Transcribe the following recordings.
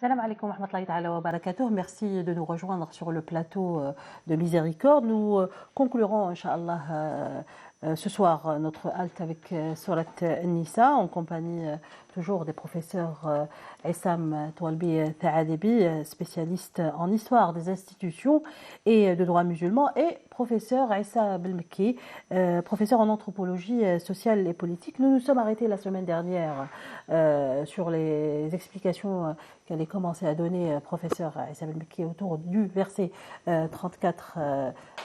Salam alaikum wa rahmatullahi ta'ala wa barakatuh. Merci de nous rejoindre sur le plateau de Miséricorde. Nous conclurons, Inch'Allah, ce soir notre halte avec Surat Nisa en compagnie toujours des professeurs Essam Toualbi Taadebi, spécialiste en histoire des institutions et de droit musulman, et professeur Issa Belmekki, professeur en anthropologie sociale et politique. Nous nous sommes arrêtés la semaine dernière sur les explications qu'elle ait commencé à donner professeur Issa Belmekki autour du verset 34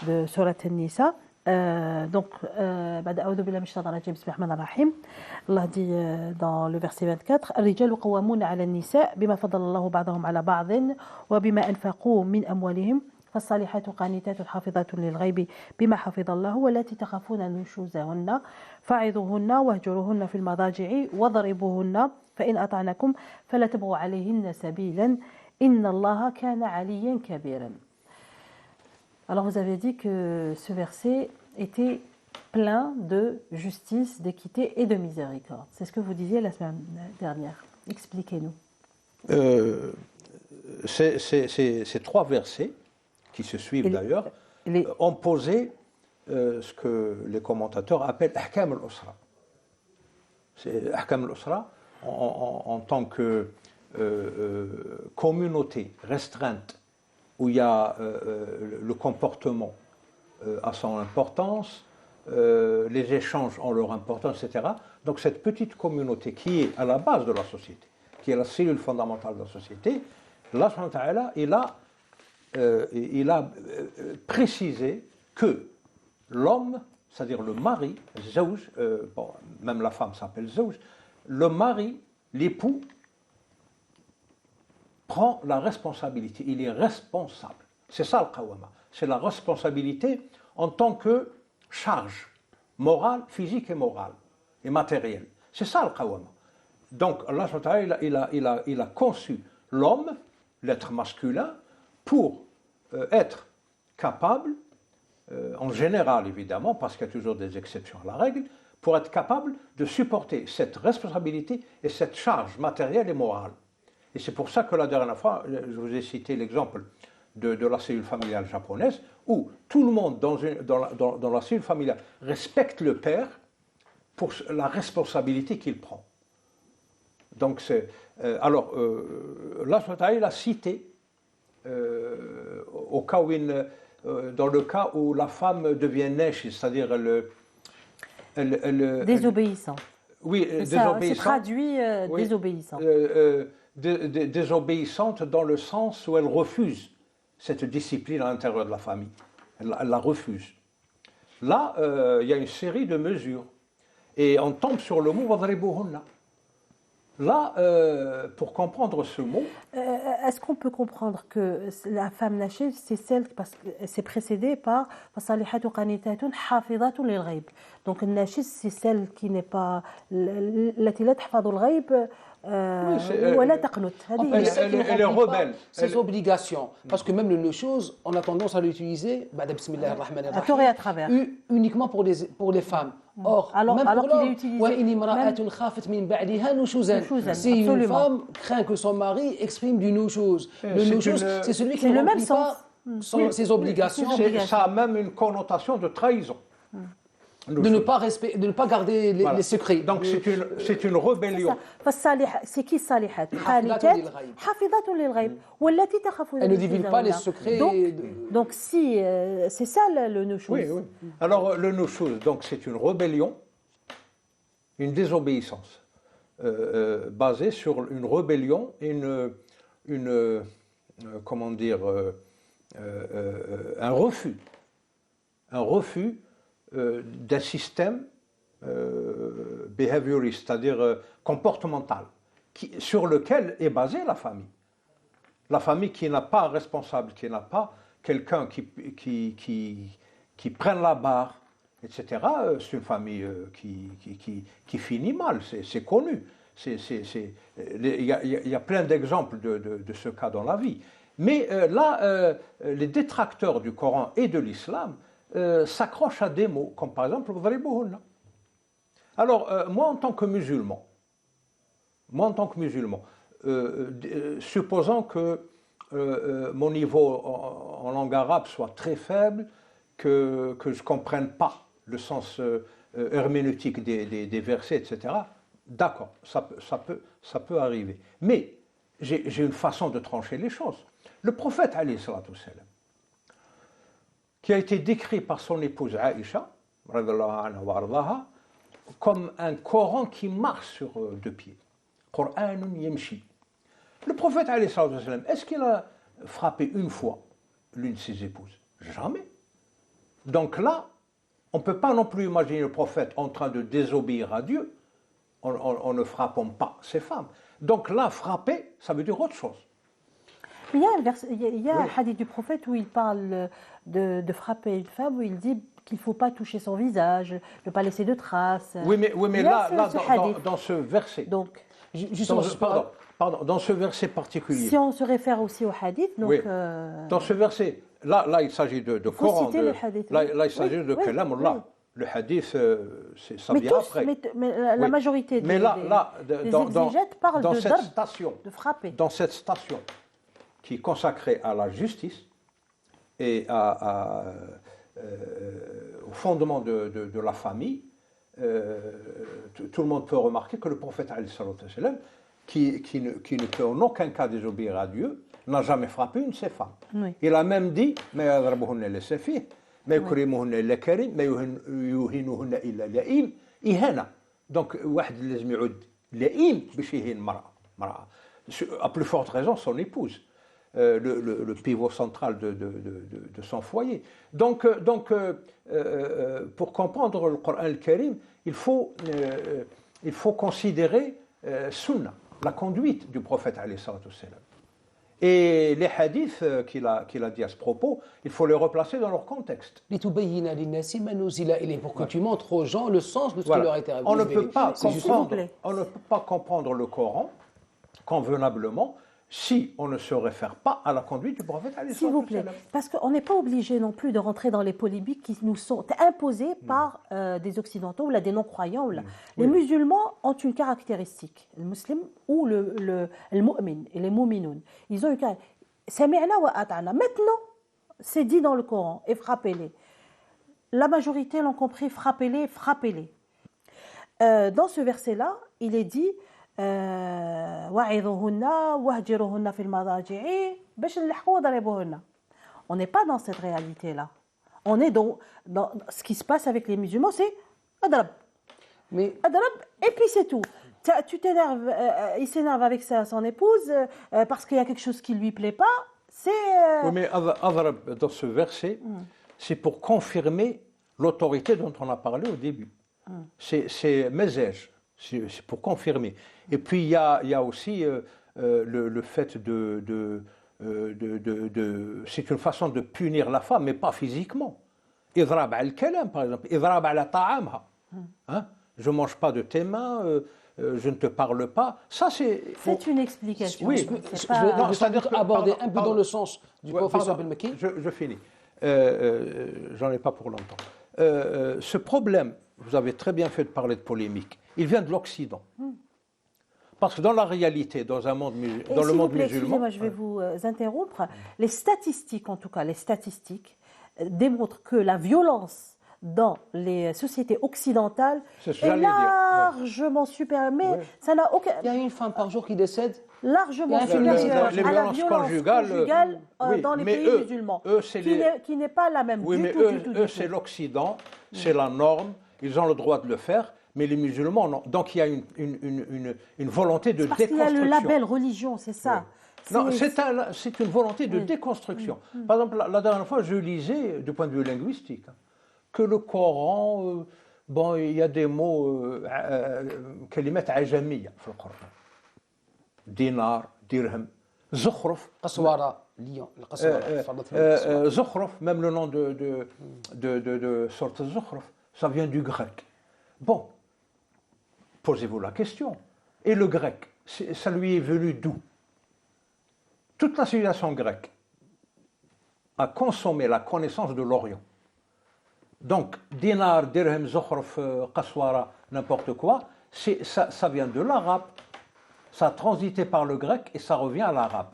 de Surat Nisa. Donc, Allah dit dans le verset 24 الرجال قوامون على النساء بما فضل الله بعضهم على بعض وبما أنفقوا من أموالهم فالصالحات قانتات حافظات للغيب بما حفظ الله واللاتي تخافون نشوزهن فاعظوهن واهجروهن في المضاجع واضربوهن فإن أطعنكم فلا تبغوا عليهن سبيلا إن الله كان عليا كبيرا. Alors vous avez dit que ce verset était plein de justice, d'équité et de miséricorde. C'est ce que vous disiez la semaine dernière. Expliquez-nous. Ces trois versets, qui se suivent d'ailleurs, ont posé ce que les commentateurs appellent Ahkam al-Usra. C'est Ahkam al-Usra en tant que communauté restreinte où il y a le comportement a son importance, les échanges ont leur importance, etc. Donc cette petite communauté qui est à la base de la société, qui est la cellule fondamentale de la société, Allah subhanahu wa ta'ala, il a précisé que l'homme, c'est-à-dire le mari, zawj, bon, même la femme s'appelle zawj, le mari, l'époux, prend la responsabilité, il est responsable. C'est ça le qawama, c'est la responsabilité en tant que charge morale, physique et morale et matérielle. C'est ça le qawama. Donc Allah il a conçu l'homme, l'être masculin, pour être capable, en général évidemment, parce qu'il y a toujours des exceptions à la règle, pour être capable de supporter cette responsabilité et cette charge matérielle et morale. Et c'est pour ça que la dernière fois, je vous ai cité l'exemple de la cellule familiale japonaise, où tout le monde dans la cellule familiale respecte le père pour la responsabilité qu'il prend. Donc, alors, là, il a cité, au cas où dans le cas où la femme devient nesh, c'est-à-dire désobéissant. Oui, désobéissant. C'est traduit oui, désobéissant. Désobéissante dans le sens où elle refuse cette discipline à l'intérieur de la famille. Elle la refuse. Là, il y a une série de mesures. Et on tombe sur le mot wadribuhunna. Là, pour comprendre ce mot... Est-ce qu'on peut comprendre que la femme nashid, c'est celle, parce que c'est précédé par فَصَالِحَةٌ قَانِتَةٌ حَافِظَةٌ لِلْغَيْبِ. Donc le nashid, c'est celle qui n'est pas... التي لا تحفظ الغيب ولا تقنط. Elle est rebelle. Ses obligations. Parce que même le chose, on a tendance à l'utiliser à tort et à travers. Uniquement pour les femmes. Or, alors qu'il est utilisé si une femme craint que son mari exprime du nushuz, le nushuz, c'est celui qui ne remplit pas ses obligations. Ça a même une connotation de trahison. De ne pas garder les secrets. Donc c'est une rébellion. C'est qui salihat? Hafidhatun lil-ghayb. Wallati takhafuna. Elle ne divulgue pas les secrets. Donc si c'est ça le nushuz. Oui, oui. Alors le nushuz, donc c'est une rébellion, une désobéissance basée sur une rébellion et comment dire, un refus d'un système behavioriste, c'est-à-dire comportemental, sur lequel est basée la famille. La famille qui n'a pas un responsable, qui n'a pas quelqu'un qui prenne la barre, etc., c'est une famille qui finit mal, c'est connu. Il y a plein d'exemples de ce cas dans la vie. Mais là, les détracteurs du Coran et de l'islam s'accrochent à des mots, comme par exemple wadribuhunna. Alors, moi en tant que musulman, supposons que mon niveau en langue arabe soit très faible, que je ne comprenne pas le sens herméneutique des versets, etc. D'accord, ça peut arriver. Mais j'ai une façon de trancher les choses. Le prophète, alayhi salatu wassalam, qui a été décrit par son épouse Aïcha, comme un Coran qui marche sur deux pieds. Qur'anun yamshi. Le prophète, alayhi salatu wassalam, est-ce qu'il a frappé une fois l'une de ses épouses? Jamais. Donc là, on ne peut pas non plus imaginer le prophète en train de désobéir à Dieu en ne frappant pas ses femmes. Donc là, frapper, ça veut dire autre chose. Mais il y a un hadith du prophète où il parle de frapper une femme, où il dit qu'il ne faut pas toucher son visage, ne pas laisser de traces. Oui, mais là, dans ce verset. Donc, dans ce verset particulier. Si on se réfère aussi au hadith, donc. Oui. Dans ce verset, là il s'agit de Coran. Le hadith, là, il s'agit de Kalam Allah. Le hadith, ça mais vient tous, après. Mais la majorité des exégètes parlent de frapper. Dans cette station qui est consacrée à la justice et au fondement de la famille, tout le monde peut remarquer que le prophète, alayhi salatu wassalam, qui ne peut en aucun cas désobéir à Dieu, n'a jamais frappé une de ses femmes. Oui. Il a même dit ما يضربهن إلا سفيه ما يكرمهن إلا كريم ما يهينهن إلا لئيم إهانة. Donc واحد لازم يعود لئيم باش يهين مرأة. À plus forte raison son épouse, le pivot central de son foyer. Donc pour comprendre le Coran al-Karim, il faut considérer Sunna, la conduite du prophète alayhi salatu wassalam. Et les hadiths qu'il a dit à ce propos, il faut les replacer dans leur contexte. Pour que tu montres aux gens le sens de ce qui leur a été révélé. On ne peut pas comprendre le Coran convenablement si on ne se réfère pas à la conduite du prophète. S'il vous plaît, parce qu'on n'est pas obligé non plus de rentrer dans les polémiques qui nous sont imposées par des occidentaux ou là, des non-croyants. Les musulmans ont une caractéristique, le musulman ou le mu'min et les mu'minoun. Ils ont une caractéristique. Sami'na wa ata'na. Maintenant, c'est dit dans le Coran, et frappez-les. La majorité l'ont compris, frappez-les, frappez-les. Dans ce verset-là, il est dit on n'est pas dans cette réalité-là. On est dans ce qui se passe avec les musulmans, c'est adrab. Mais et puis c'est tout. Tu t'énerves, il s'énerve avec son épouse parce qu'il y a quelque chose qui ne lui plaît pas. Oui, mais adrab, dans ce verset, c'est pour confirmer l'autorité dont on a parlé au début. C'est mezej. C'est pour confirmer. Et puis il y a aussi le fait c'est une façon de punir la femme, mais pas physiquement. Idrab al-kalam, par exemple. Idrab ala ta'amha. Je ne mange pas de tes mains, je ne te parle pas. Ça, c'est une explication. Oui, c'est-à-dire aborder un peu dans le sens du professeur Belmaki. Je finis. J'en ai pas pour longtemps. Ce problème, vous avez très bien fait de parler de polémique, il vient de l'Occident. Parce que dans la réalité, dans le monde musulman... Excusez-moi, je vais vous interrompre. Les statistiques, en tout cas, démontrent que la violence dans les sociétés occidentales est largement supérieure. Mais ça n'a aucun... Il y a une femme par jour qui décède. Largement supérieure à la violence conjugale dans les pays musulmans, qui n'est pas la même du tout. Eux, c'est l'Occident, c'est la norme, ils ont le droit de le faire, mais les musulmans, non. Donc il y a une volonté de déconstruction. Parce qu'il y a le label religion, c'est ça. Oui. Non, c'est une volonté de déconstruction. Par exemple, la dernière fois, je lisais, du point de vue linguistique, que le Coran, il y a des mots, kalimat ajamiyya dans le Coran. Dinar, dirham, zukhruf. Qaswara, lion. Zukhruf, même le nom de sorte zukhruf, ça vient du grec. Bon, posez-vous la question. Et le grec, ça lui est venu d'où? Toute la civilisation grecque a consommé la connaissance de l'Orient. Donc, dinar, dirham, zukhruf, qaswara, n'importe quoi, ça vient de l'arabe. ça a transité par le grec et ça revient à l'arabe.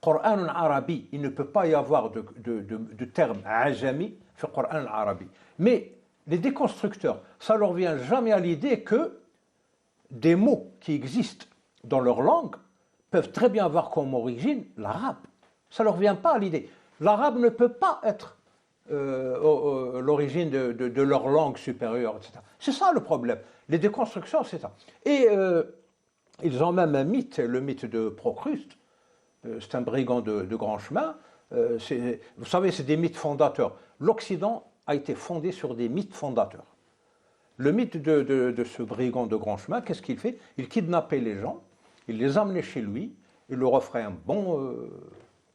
Coran arabi, il ne peut pas y avoir de terme ajami sur Coran arabi. Mais les déconstructeurs, ça leur vient jamais à l'idée que des mots qui existent dans leur langue peuvent très bien avoir comme origine l'arabe. Ça ne leur vient pas à l'idée. L'arabe ne peut pas être l'origine de leur langue supérieure, etc. C'est ça le problème. Les déconstructions, c'est ça. Et ils ont même un mythe, le mythe de Procruste. C'est un brigand de grand chemin. Vous savez, c'est des mythes fondateurs. L'Occident a été fondé sur des mythes fondateurs. Le mythe de ce brigand de grand chemin, qu'est-ce qu'il fait? Il kidnappait les gens, il les amenait chez lui, il leur offrait un bon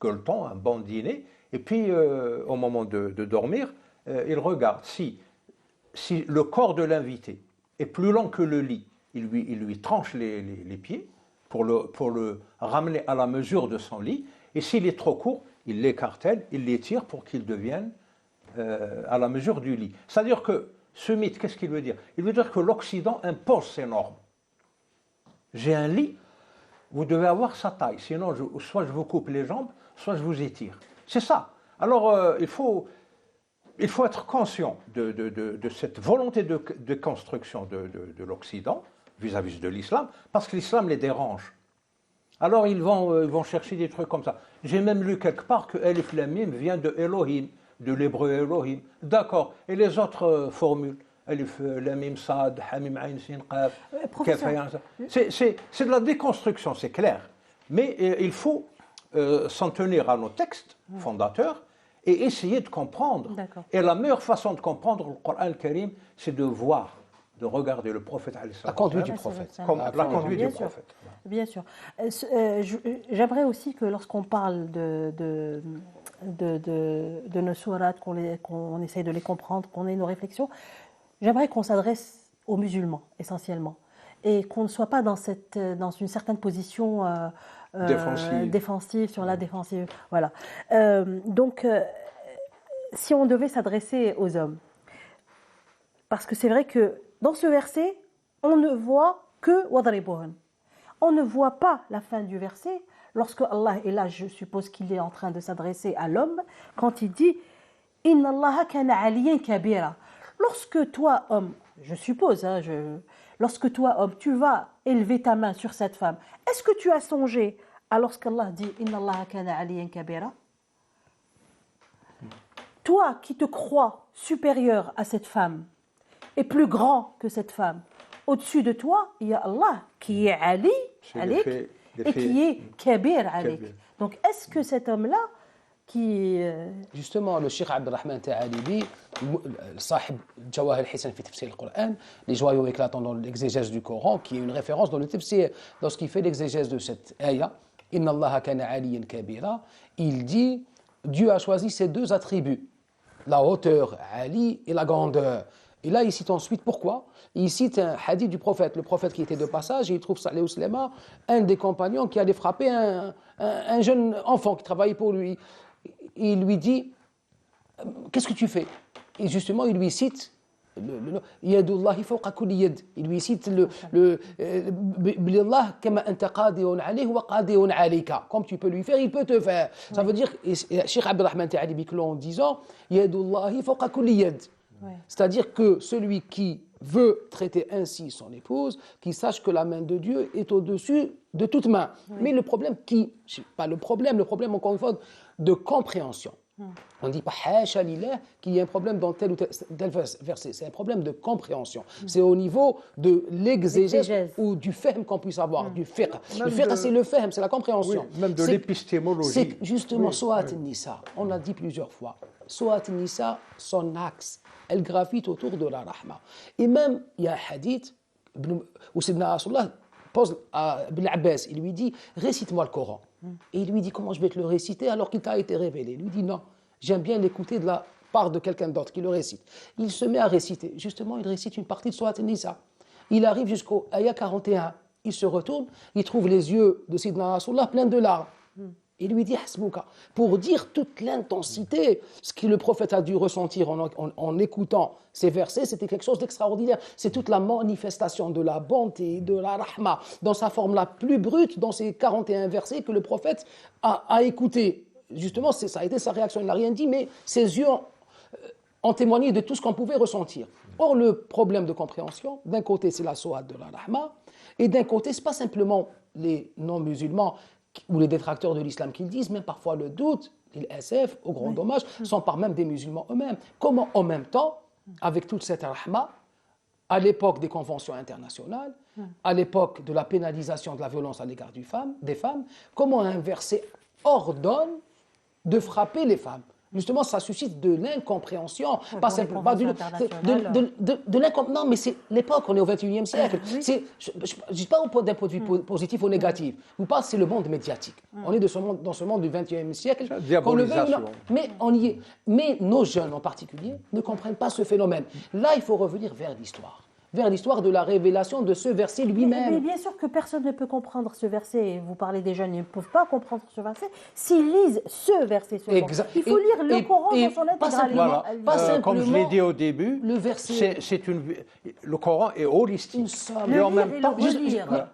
gueuleton, un bon dîner, et puis au moment de dormir, il regarde si le corps de l'invité est plus long que le lit, il lui tranche les pieds pour le ramener à la mesure de son lit, et s'il est trop court, il l'écartèle, il l'étire pour qu'il devienne à la mesure du lit. C'est-à-dire que ce mythe, qu'est-ce qu'il veut dire? Il veut dire que l'Occident impose ses normes. J'ai un lit, vous devez avoir sa taille, sinon soit je vous coupe les jambes, soit je vous étire. C'est ça. Alors il faut être conscient de cette volonté de construction de l'Occident vis-à-vis de l'islam, parce que l'islam les dérange. Alors ils vont chercher des trucs comme ça. J'ai même lu quelque part que Elif Lam Mim vient de Elohim, de l'hébreu Elohim. D'accord. Et les autres formules? Elif Lam Mim Sad, Hamim Ayn Sin Qaf. C'est de la déconstruction, c'est clair. Mais il faut s'en tenir à nos textes fondateurs et essayer de comprendre. Et la meilleure façon de comprendre le Coran al-Karim, c'est de voir, de regarder le prophète. La conduite du prophèt. La conduite du prophète. Bien sûr. J'aimerais aussi que lorsqu'on parle de nos sourates, qu'on essaye de les comprendre, qu'on ait nos réflexions, j'aimerais qu'on s'adresse aux musulmans essentiellement et qu'on ne soit pas dans une certaine position défensive sur la défensive. Voilà. Donc, si on devait s'adresser aux hommes, parce que c'est vrai que dans ce verset, on ne voit que wadribuhun. On ne voit pas la fin du verset lorsque Allah, et là je suppose qu'il est en train de s'adresser à l'homme, quand il dit Inna Allaha kana aliyan kabira. Lorsque toi, homme, je suppose, lorsque toi, homme, tu vas élever ta main sur cette femme, est-ce que tu as songé à lorsqu'Allah dit Inna Allaha kana aliyan kabira? Toi qui te crois supérieur à cette femme et plus grand que cette femme, au-dessus de toi, il y a Allah qui est Ali, alik, et qui est Kabir alik. Donc est-ce que cet homme-là qui... Justement, le Cheikh Abdelrahman Ta'alibi, Sahib Jawahir al-Hisan fi tafsir al-Qur'an, les joyaux éclatants dans l'exégèse du Coran, qui est une référence dans le tafsir, lorsqu'il fait l'exégèse de cette ayah, Inna Allaha kana aliyan kabira, il dit, Dieu a choisi ces deux attributs, la hauteur, Ali, et la grandeur. Et là, il cite ensuite pourquoi? Il cite un hadith du prophète, le prophète qui était de passage, et il trouve Salih Uslema, un des compagnons qui allait frapper un jeune enfant qui travaillait pour lui. Et il lui dit, qu'est-ce que tu fais? Et justement, il lui cite Yadullahi fawqa kulli yad. Il lui cite Bilillah kama anta qadiun alayhi wa qadiun alayka. Comme tu peux lui faire, il peut te faire. Ça veut dire, et Cheikh Abdelrahman Ta'alibi en disant Yadullahi fawqa kulli yad. C'est-à-dire que celui qui veut traiter ainsi son épouse, qu'il sache que la main de Dieu est au-dessus de toute main. Mais le problème le problème encore une fois de compréhension. On ne dit pas hasha lillah qu'il y a un problème dans tel ou tel verset, c'est un problème de compréhension. C'est au niveau de l'exégèse ou du fahm qu'on puisse avoir, du fiqh. Le fiqh, c'est le fahm, c'est la compréhension. Oui, même de l'épistémologie. C'est justement Surat an-Nisa, on l'a dit plusieurs fois. Surat an-Nisa, son axe, elle gravite autour de la rahma. Et même, il y a un hadith où Sidna Rasulullah pose à Ibn Abbas, il lui dit récite-moi le Coran. Et il lui dit comment je vais te le réciter alors qu'il t'a été révélé. Il lui dit non, j'aime bien l'écouter de la part de quelqu'un d'autre qui le récite. Il se met à réciter. Justement, il récite une partie de Surat an-Nisa. Il arrive jusqu'au ayah 41. Il se retourne, il trouve les yeux de Sidna Rasulullah pleins de larmes. Il lui dit Hasbouka, pour dire toute l'intensité, ce que le prophète a dû ressentir en écoutant ces versets, c'était quelque chose d'extraordinaire. C'est toute la manifestation de la bonté, de la rahma, dans sa forme la plus brute, dans ces 41 versets que le prophète a écouté. Justement, ça a été sa réaction. Il n'a rien dit, mais ses yeux ont témoigné de tout ce qu'on pouvait ressentir. Or, le problème de compréhension, d'un côté, c'est la sourate de la rahma, et d'un côté, ce n'est pas simplement les non-musulmans ou les détracteurs de l'islam qui le disent, mais parfois le doute, les SF, au grand dommage, sont par même des musulmans eux-mêmes. Comment, en même temps, avec toute cette rahma, à l'époque des conventions internationales, à l'époque de la pénalisation de la violence à l'égard des femmes, comment un verset ordonne de frapper les femmes? Justement, ça suscite de l'incompréhension, pas simplement non, mais c'est l'époque, on est au XXIe siècle. Oui. Je ne dis pas d'un point de vue positif ou négatif. Je parle, c'est le monde médiatique. On est dans ce monde du XXIe siècle. Mais on y est. Mais nos jeunes en particulier ne comprennent pas ce phénomène. Là, il faut revenir vers l'histoire de la révélation de ce verset lui-même. Mais bien sûr que personne ne peut comprendre ce verset. Vous parlez des jeunes, ils ne peuvent pas comprendre ce verset s'ils lisent ce verset seulement. Il faut lire le Coran dans son intégralité. Voilà. Comme je l'ai dit au début, le Coran est holistique. Et en même temps,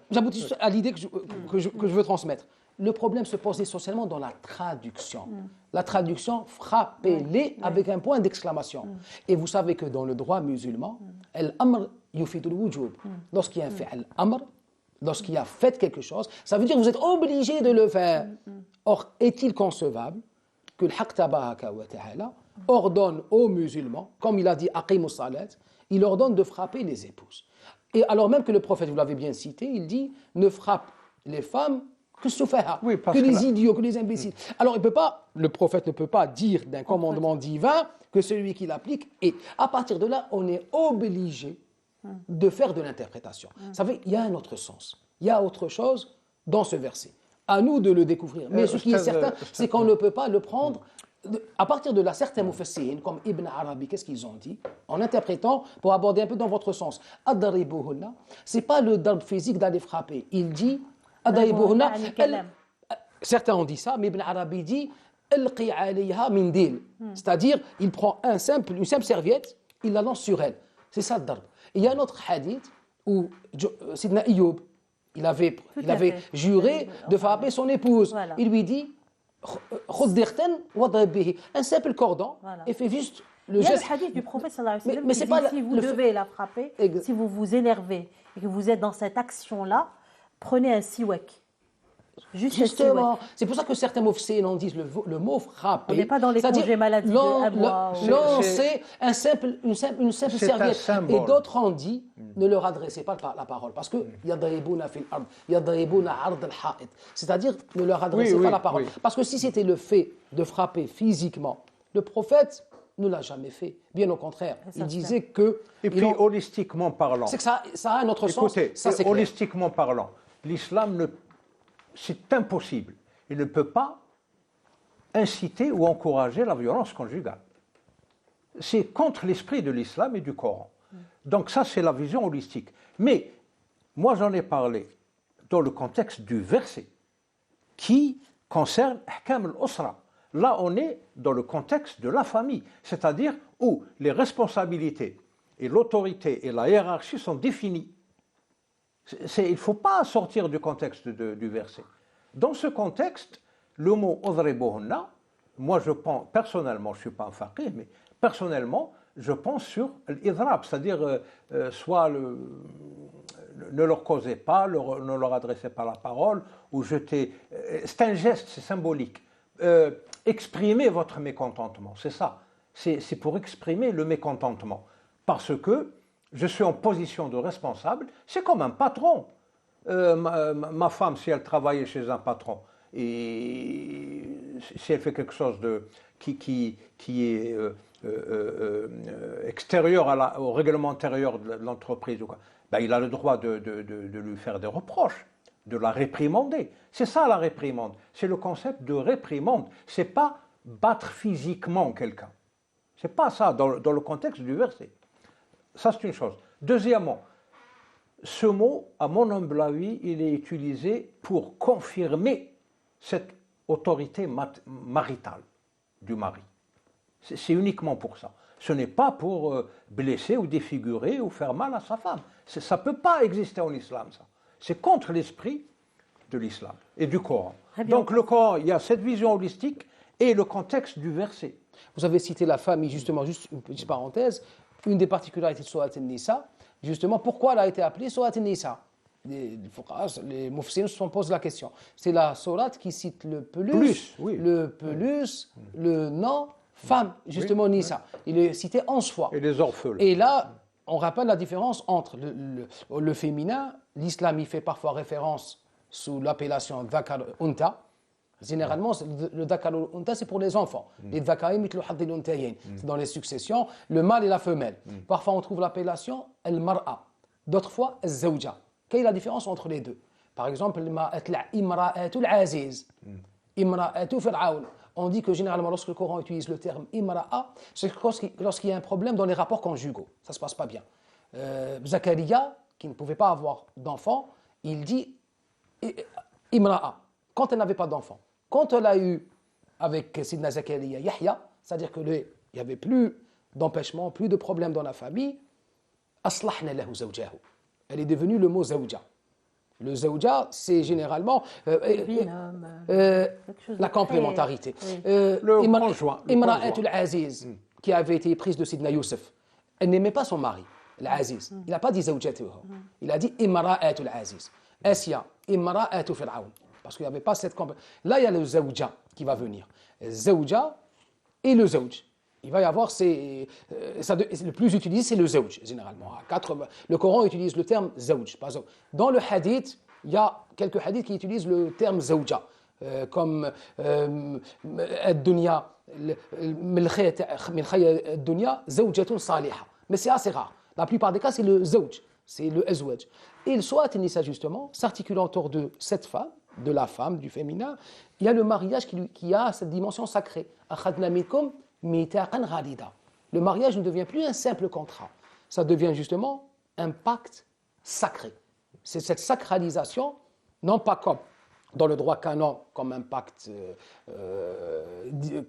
j'aboutis juste à l'idée que je veux transmettre. Le problème se pose essentiellement dans la traduction. La traduction, frappez-les avec un point d'exclamation. Et vous savez que dans le droit musulman, al-amr yufidul wujub. Lorsqu'il y a un fait al-amr, lorsqu'il y a fait quelque chose, ça veut dire que vous êtes obligé de le faire. Or, est-il concevable que le Haqq tabaraka wa ta'ala ordonne aux musulmans, comme il a dit aqimus salat, il ordonne de frapper les épouses. Et alors même que le prophète, vous l'avez bien cité, il dit ne frappe les femmes que les idiots, que les imbéciles. Alors le prophète ne peut pas dire d'un commandement divin que celui qui l'applique. Et à partir de là, on est obligé de faire de l'interprétation. Vous savez, il y a un autre sens. Il y a autre chose dans ce verset. À nous de le découvrir. Mais ce qui est certain, c'est qu'on ne peut pas le prendre à partir de là. Certains mufassirin, comme Ibn Arabi, qu'est-ce qu'ils ont dit en interprétant, pour aborder un peu dans votre sens, Ad-daribuhunna, c'est pas le darb physique d'aller frapper. Il dit certains ont dit ça, mais Ibn Arabi dit c'est-à-dire, il prend une simple serviette, il la lance sur elle. C'est ça le darb. Il y a un autre hadith où Sidna Ayyub, il avait juré de frapper son épouse. Voilà. Il lui dit un simple cordon et fait juste le geste. Il y a le hadith du prophète sallallahu alayhi wa sallam qui dit, si vous devez la frapper, si vous vous énervez et que vous êtes dans cette action-là, prenez un siwak. Justement, c'est pour ça que certains mufassirin disent le mot frapper. On n'est pas dans les congés maladie de mois. C'est une simple serviette. Et d'autres ont dit ne leur adressez pas la parole. Parce que yadribuna fil ard, yadribuna ard al-ha'id. C'est-à-dire ne leur adressez pas la parole. Parce que si c'était le fait de frapper physiquement, le prophète ne l'a jamais fait. Bien au contraire, il disait que. Et puis, holistiquement parlant. C'est que ça a un autre sens. Ça, c'est holistiquement parlant, l'islam c'est impossible. Il ne peut pas inciter ou encourager la violence conjugale. C'est contre l'esprit de l'islam et du Coran. Donc ça, c'est la vision holistique. Mais moi, j'en ai parlé dans le contexte du verset qui concerne Ahkam al-Usra. Là, on est dans le contexte de la famille, c'est-à-dire où les responsabilités et l'autorité et la hiérarchie sont définies. Il ne faut pas sortir du contexte du verset. Dans ce contexte, le mot « odribuhunna », moi je pense, personnellement, je ne suis pas un faqih, mais personnellement, je pense sur l'idrab, c'est-à-dire soit ne leur causez pas, ne leur adressez pas la parole, ou jetez. C'est un geste, c'est symbolique. Exprimez votre mécontentement, c'est ça. C'est pour exprimer le mécontentement. Parce que je suis en position de responsable, c'est comme un patron. Ma femme, si elle travaillait chez un patron, et si elle fait quelque chose qui est extérieur au règlement intérieur de l'entreprise, ben, il a le droit de lui faire des reproches, de la réprimander. C'est ça la réprimande, c'est le concept de réprimande. C'est pas battre physiquement quelqu'un. C'est pas ça dans le contexte du verset. Ça, c'est une chose. Deuxièmement, ce mot, à mon humble avis, il est utilisé pour confirmer cette autorité maritale du mari. C'est uniquement pour ça. Ce n'est pas pour blesser ou défigurer ou faire mal à sa femme. Ça ne peut pas exister en islam, ça. C'est contre l'esprit de l'islam et du Coran. Donc le Coran, il y a cette vision holistique et le contexte du verset. Vous avez cité la famille, justement, juste une petite parenthèse, une des particularités de Surat An-Nisa, justement, pourquoi elle a été appelée Surat An-Nisa? Les mufassirin se posent la question. C'est la sourate qui cite le plus, le nom femme, justement Nisa. Il est cité 11 fois. Et les orphelins. Et là, on rappelle la différence entre le féminin. L'islam y fait parfois référence sous l'appellation Dhakar Unta. Généralement, le Dhakar Unta, c'est pour les enfants. Les Dhakari mitlu haddil untayayn. C'est dans les successions, le mâle et la femelle. Parfois, on trouve l'appellation Al-Mar'a. D'autres fois, Al-Zawja. Quelle est la différence entre les deux? Par exemple, Imra'atul Aziz, Imra'atul Fir'aun. On dit que généralement, lorsque le Coran utilise le terme Imra'a, c'est lorsqu'il y a un problème dans les rapports conjugaux. Ça ne se passe pas bien. Zakaria, qui ne pouvait pas avoir d'enfant, il dit Imra'a, quand elle n'avait pas d'enfant. Quand elle a eu avec Sidna Zakaria Yahya, c'est-à-dire qu'il n'y avait plus d'empêchement, plus de problèmes dans la famille, Aslahna lahu zawjahu. Elle est devenue le mot zawja. Le zawja, c'est généralement la complémentarité. Le conjoint. Imra'atul Aziz, qui avait été prise de Sidna Youssef, elle n'aimait pas son mari, l'Aziz. Il n'a pas dit zawjatuhu. Il a dit Imra'atul Aziz. Asya, Imra'atul Fir'aun. Parce qu'il n'y avait pas cette complémentarité. Là, il y a le zawja qui va venir. Zawja et le zawj. Il va y avoir le plus utilisé, c'est le zawj, généralement. Le Coran utilise le terme zawj. Dans le hadith, il y a quelques hadiths qui utilisent le terme zawja, comme ad-dunya, min khayr ad-dunya, zawjatun saliha. Mais c'est assez rare. La plupart des cas, c'est le zawj, c'est le azwaj. Et le Surat An-Nisa, justement, s'articule autour de cette femme, de la femme, du féminin. Il y a le mariage qui a cette dimension sacrée. Akhadna minkum mitaqan ghalida. Le mariage ne devient plus un simple contrat. Ça devient justement un pacte sacré. C'est cette sacralisation, non pas comme dans le droit canon, comme un pacte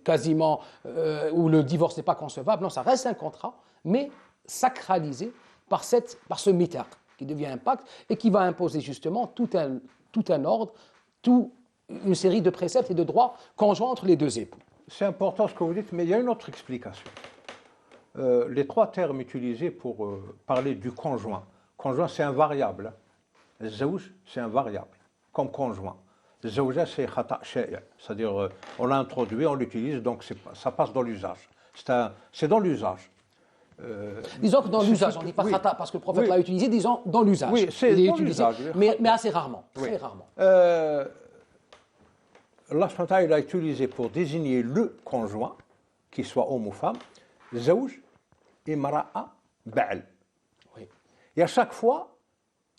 quasiment où le divorce n'est pas concevable. Non, ça reste un contrat, mais sacralisé par ce mitaq, qui devient un pacte et qui va imposer justement tout un ordre, une série de préceptes et de droits conjoints entre les deux époux. C'est important ce que vous dites, mais il y a une autre explication. Les trois termes utilisés pour parler du conjoint. Conjoint, c'est un variable. Zawj, c'est un variable, comme conjoint. Zawja, c'est khata' sha'i', c'est-à-dire on l'a introduit, on l'utilise, donc ça passe dans l'usage. C'est dans l'usage. Disons que dans l'usage, on ne dit pas khata parce que le prophète l'a utilisé, disons dans l'usage. Oui, c'est dans utilisé, mais assez rarement, très rarement. Allah subhanahu wa ta'ala, il a utilisé pour désigner le conjoint, qu'il soit homme ou femme, zawj, imra'a, ba'al. Oui. Et à chaque fois,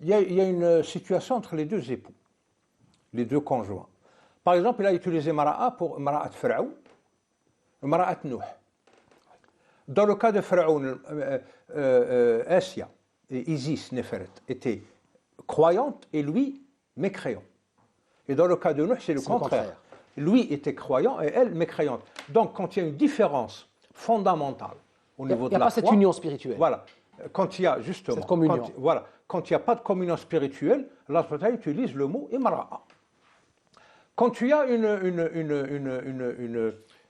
il y a une situation entre les deux époux, les deux conjoints. Par exemple, il a utilisé mara'a pour mara'at Fir'aun, mara'at Nuh. Dans le cas de Fir'aun, Asya et Isis Neferet étaient croyantes et lui mécréant. Et dans le cas de Nuh, c'est le contraire. Lui était croyant et elle mécréante. Donc, quand il y a une différence fondamentale au niveau de la foi, il n'y a pas cette union spirituelle. Voilà. Quand il y a justement, cette communion. Quand il n'y a pas de communion spirituelle, Allah utilise le mot imra'a. Quand il y a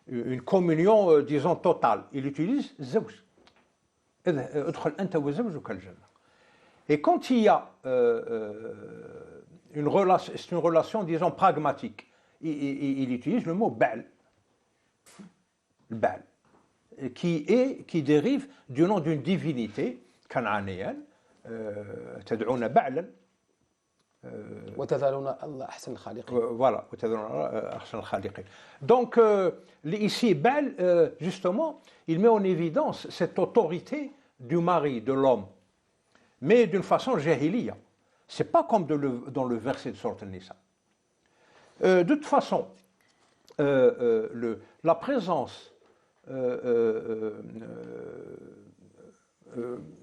une communion, disons, totale, il utilise zawj. Et quand il y a une relation, disons, pragmatique, il utilise le mot ba'al. Ba'al. Qui dérive du nom d'une divinité cananéenne, تدعون بعلا. وتذرون الله أحسن الخالقين. Voilà, donc ici, Baal, justement, il met en évidence cette autorité du mari, de l'homme, mais d'une façon jahiliya. Ce n'est pas comme dans le verset de Sourate An-Nisa. De toute façon, la présence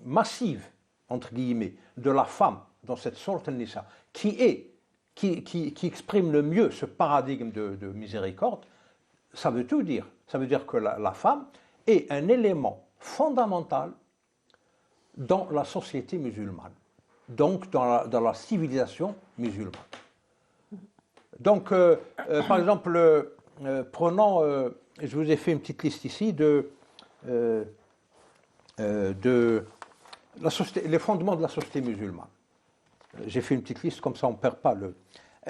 massive, entre guillemets, de la femme dans cette Sourate An-Nisa, qui est qui exprime le mieux ce paradigme de miséricorde, ça veut tout dire. Ça veut dire que la femme est un élément fondamental dans la société musulmane, donc dans la civilisation musulmane. Donc, par exemple, prenons, je vous ai fait une petite liste ici de les fondements de la société musulmane. J'ai fait une petite liste, comme ça on ne perd pas le...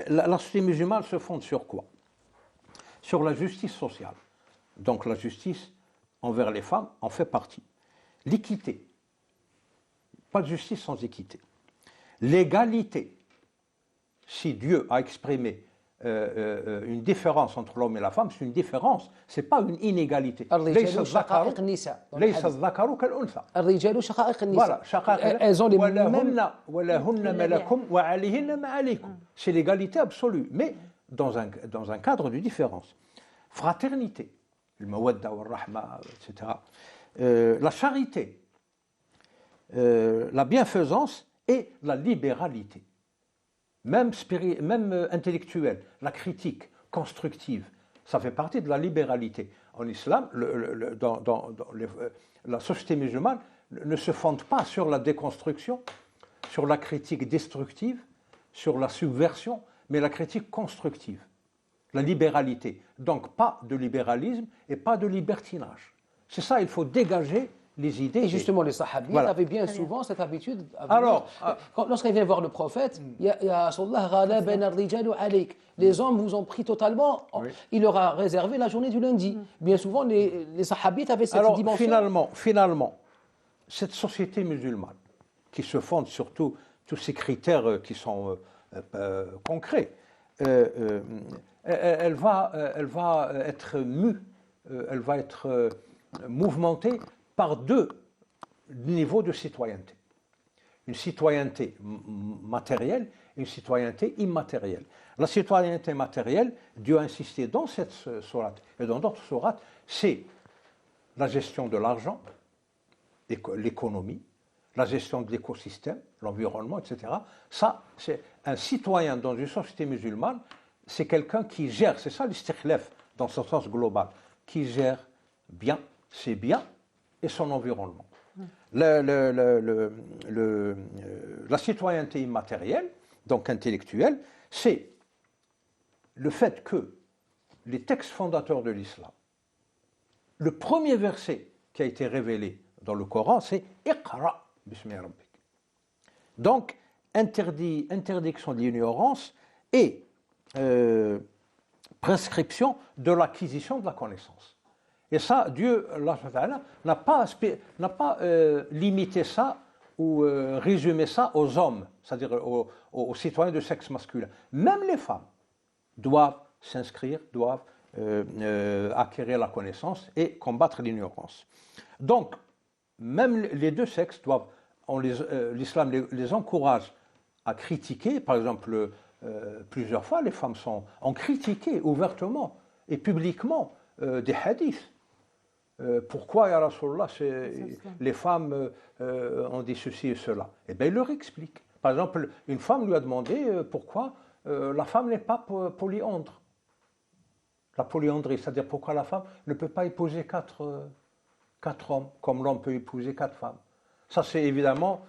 La société musulmane se fonde sur quoi? Sur la justice sociale. Donc la justice envers les femmes en fait partie. L'équité. Pas de justice sans équité. L'égalité. Si Dieu a exprimé une différence entre l'homme et la femme, c'est une différence, ce n'est pas une inégalité. C'est l'égalité absolue, mais dans un cadre de différence. Fraternité, etc. La charité, la bienfaisance et la libéralité. Même intellectuelle, la critique constructive, ça fait partie de la libéralité. En islam, la société musulmane ne se fonde pas sur la déconstruction, sur la critique destructive, sur la subversion, mais la critique constructive, la libéralité. Donc pas de libéralisme et pas de libertinage. C'est ça, il faut dégager les idées. Et justement, les sahabis avaient bien souvent cette habitude. Lorsqu'ils viennent voir le prophète, les hommes vous ont pris totalement, il leur a réservé la journée du lundi. Bien souvent, les sahabis avaient cette dimension. Finalement, cette société musulmane, qui se fonde sur tous ces critères qui sont concrets, elle va être mue, elle va être mouvementée par deux niveaux de citoyenneté. Une citoyenneté matérielle et une citoyenneté immatérielle. La citoyenneté matérielle, Dieu a insisté dans cette sourate et dans d'autres sourates, c'est la gestion de l'argent, l'économie, la gestion de l'écosystème, l'environnement, etc. Ça, c'est un citoyen dans une société musulmane, c'est quelqu'un qui gère, c'est ça l'istikhlaf dans son sens global, qui gère bien ses biens et son environnement. La citoyenneté immatérielle, donc intellectuelle, c'est le fait que les textes fondateurs de l'islam, le premier verset qui a été révélé dans le Coran, c'est « Iqra bismi rabbik ». Donc, interdiction de l'ignorance et prescription de l'acquisition de la connaissance. Et ça, Dieu n'a pas limité ça ou résumé ça aux hommes, c'est-à-dire aux citoyens de sexe masculin. Même les femmes doivent s'inscrire, doivent acquérir la connaissance et combattre l'ignorance. Donc, même les deux sexes doivent, l'islam les encourage à critiquer, par exemple, plusieurs fois, les femmes ont critiqué ouvertement et publiquement des hadiths. Pourquoi, ya Rasulallah, les femmes ont dit ceci et cela? Eh bien, il leur explique. Par exemple, une femme lui a demandé pourquoi la femme n'est pas polyandre. La polyandrie, c'est-à-dire pourquoi la femme ne peut pas épouser quatre hommes, comme l'homme peut épouser 4 femmes. Ça, c'est évidemment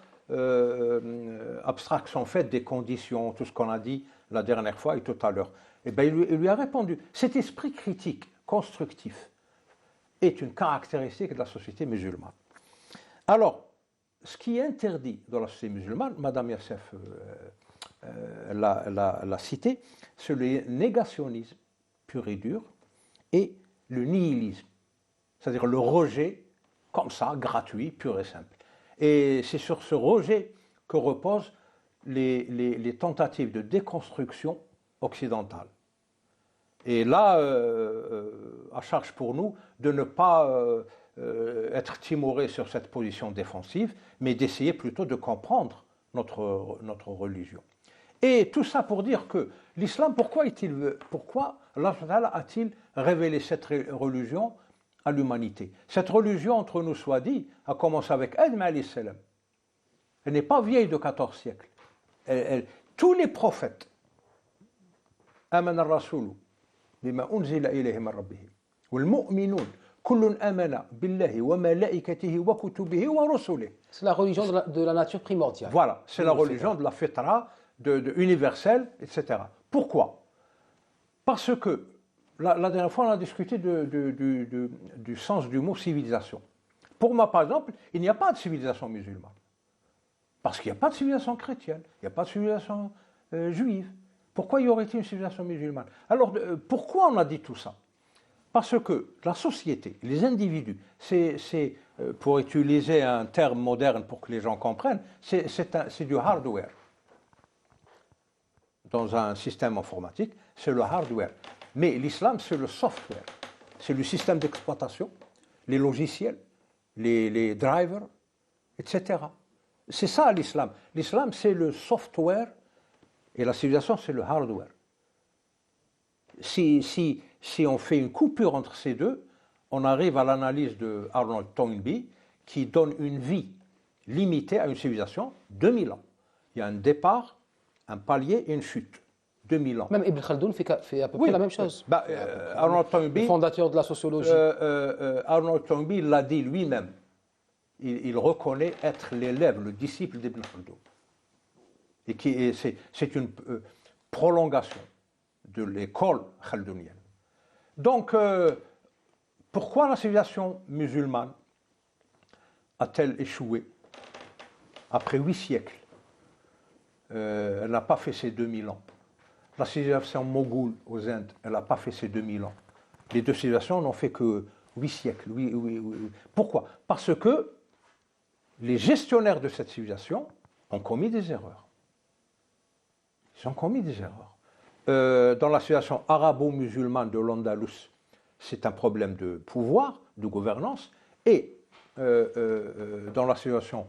abstraction faite des conditions, tout ce qu'on a dit la dernière fois et tout à l'heure. Eh bien, il lui a répondu. Cet esprit critique, constructif, est une caractéristique de la société musulmane. Alors, ce qui est interdit dans la société musulmane, Madame Yassef l'a cité, c'est le négationnisme pur et dur et le nihilisme, c'est-à-dire le rejet comme ça, gratuit, pur et simple. Et c'est sur ce rejet que reposent les tentatives de déconstruction occidentale. Et là, à charge pour nous de ne pas être timorés sur cette position défensive, mais d'essayer plutôt de comprendre notre religion. Et tout ça pour dire que l'islam, pourquoi Allah a-t-il révélé cette religion à l'humanité? Cette religion, entre nous soit dit, a commencé avec Adam alayhi salam. Elle n'est pas vieille de 14 siècles. Tous les prophètes آمن الرسول بما أنزل إليه من ربه والمؤمنون كل آمن بالله وملائكته وكتبه ورسله. C'est la religion de la nature primordiale. Voilà, c'est la religion de la fitra, universelle, etc. Pourquoi? Parce que, la dernière fois, on a discuté du sens du mot civilisation. Pour moi, par exemple, il n'y a pas de civilisation musulmane. Parce qu'il n'y a pas de civilisation chrétienne, il n'y a pas de civilisation juive. Pourquoi y aurait-il une civilisation musulmane? Alors, pourquoi on a dit tout ça? Parce que la société, les individus, c'est pour utiliser un terme moderne pour que les gens comprennent, c'est du hardware. Dans un système informatique, c'est le hardware. Mais l'islam, c'est le software. C'est le système d'exploitation, les logiciels, les drivers, etc. C'est ça l'islam. L'islam, c'est le software et la civilisation, c'est le hardware. Si on fait une coupure entre ces deux, on arrive à l'analyse de Arnold Toynbee qui donne une vie limitée à une civilisation, 2000 ans. Il y a un départ, un palier et une chute. 2000 ans. Même Ibn Khaldoun fait à peu près la même chose. Arnold Toynbee, le fondateur de la sociologie. Arnold Toynbee l'a dit lui-même. Il reconnaît être l'élève, le disciple d'Ibn Khaldoun. Et c'est une prolongation de l'école khaldounienne. Donc, pourquoi la civilisation musulmane a-t-elle échoué après 8 siècles? Elle n'a pas fait ses 2000 ans. La civilisation moghoule aux Indes, elle n'a pas fait ses 2000 ans. Les deux civilisations n'ont fait que 8 siècles. Oui. Pourquoi? Parce que les gestionnaires de cette civilisation ont commis des erreurs. Ils ont commis des erreurs. Dans la civilisation arabo-musulmane de l'Andalous, c'est un problème de pouvoir, de gouvernance, et dans la civilisation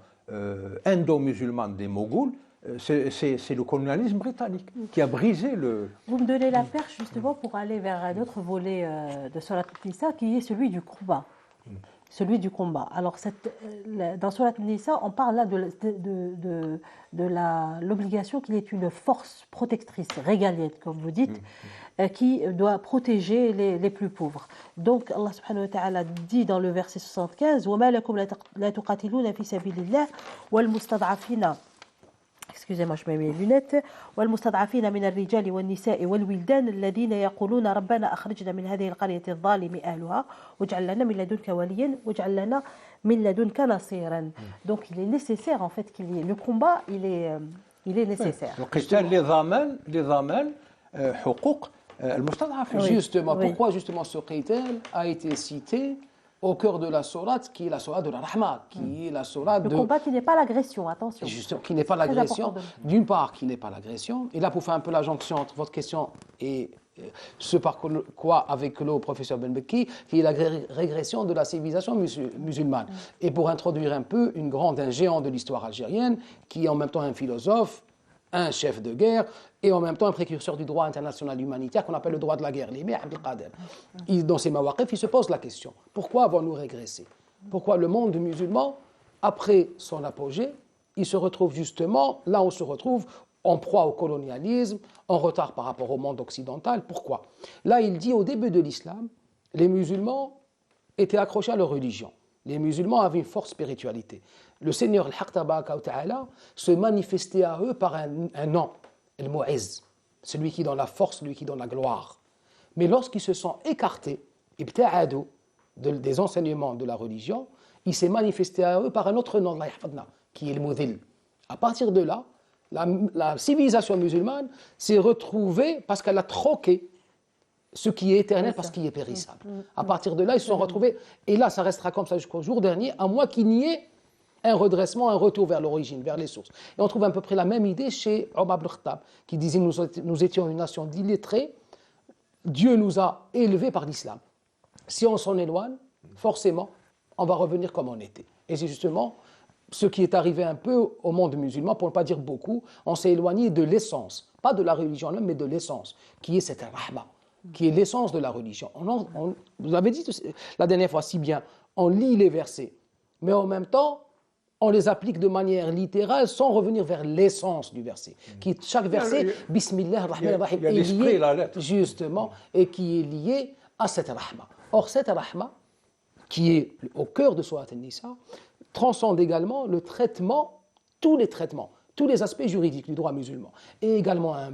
indo-musulmane des Moghouls, c'est le colonialisme britannique qui a brisé le... Vous me donnez la perche justement pour aller vers un autre volet de Surat Nisa qui est celui du combat. Celui du combat. Alors, dans Surat Nisa, on parle là de l'obligation qu'il est une force protectrice, régalienne, comme vous dites, qui doit protéger les plus pauvres. Donc, Allah subhanahu wa ta'ala dit dans le verset 75 وَمَا لَكُمْ لَا تُقَاتِلُونَ فِي سَبِيلِ اللَّهِ وَالْمُسْتَضْعَفِينَ excusez-moi, je mets mes lunettes. والمستضعفين من الرجال والنساء والولدان الذين يقولون ربنا أخرجنا من هذه القرية الظالم أهلها واجعل لنا من لدنك وليا واجعل لنا من لدنك نصيرا. Donc il est nécessaire en fait qu'il y ait le combat, il est nécessaire. القتال لضمان حقوق المستضعفين. Justement, pourquoi justement ce qital a été cité au cœur de la sourate, qui est la sourate de la Rahma, qui est la sourate le combat qui n'est pas l'agression, attention. Justement, qui n'est pas l'agression. D'une part, qui n'est pas l'agression. Et là, pour faire un peu la jonction entre votre question et ce par quoi avec le professeur Benbeki, qui est la régression de la civilisation musulmane. Et pour introduire un peu un géant de l'histoire algérienne, qui est en même temps un philosophe, un chef de guerre et en même temps un précurseur du droit international humanitaire qu'on appelle le droit de la guerre, l'Imam Abdelkader. Dans ses mawaqif, il se pose la question, pourquoi avons-nous régressé? Pourquoi le monde musulman, après son apogée, il se retrouve justement, là on se retrouve en proie au colonialisme, en retard par rapport au monde occidental? Pourquoi? Là il dit au début de l'islam, les musulmans étaient accrochés à leur religion. Les musulmans avaient une forte spiritualité. Le Seigneur, al-Haq tabaraka wa ta'ala, se manifestait à eux par un nom, al-Mu'izz, celui qui donne la force, celui qui donne la gloire. Mais lorsqu'ils se sont écartés, ibta'adu, des enseignements de la religion, il s'est manifesté à eux par un autre nom, qui est le Mudhil. À partir de là, la civilisation musulmane s'est retrouvée parce qu'elle a troqué ce qui est éternel par ce qui est périssable. À partir de là, ils se sont retrouvés, et là, ça restera comme ça jusqu'au jour dernier, à moins qu'il n'y ait un redressement, un retour vers l'origine, vers les sources. Et on trouve à peu près la même idée chez Omar ibn Khattab, qui disait nous étions une nation d'illettrés, Dieu nous a élevés par l'islam. Si on s'en éloigne, forcément, on va revenir comme on était. Et c'est justement ce qui est arrivé un peu au monde musulman, pour ne pas dire beaucoup, on s'est éloigné de l'essence, pas de la religion même, mais de l'essence, qui est cette rahma, qui est l'essence de la religion. Vous avez dit la dernière fois si bien, on lit les versets, mais en même temps, on les applique de manière littérale sans revenir vers l'essence du verset. Chaque verset, Bismillah ar-Rahman ar-Rahim, est lié, justement, et qui est lié à cette rahma. Or, cette rahma, qui est au cœur de Surat An-Nisa, transcende également le traitement, tous les aspects juridiques du droit musulman. Et également un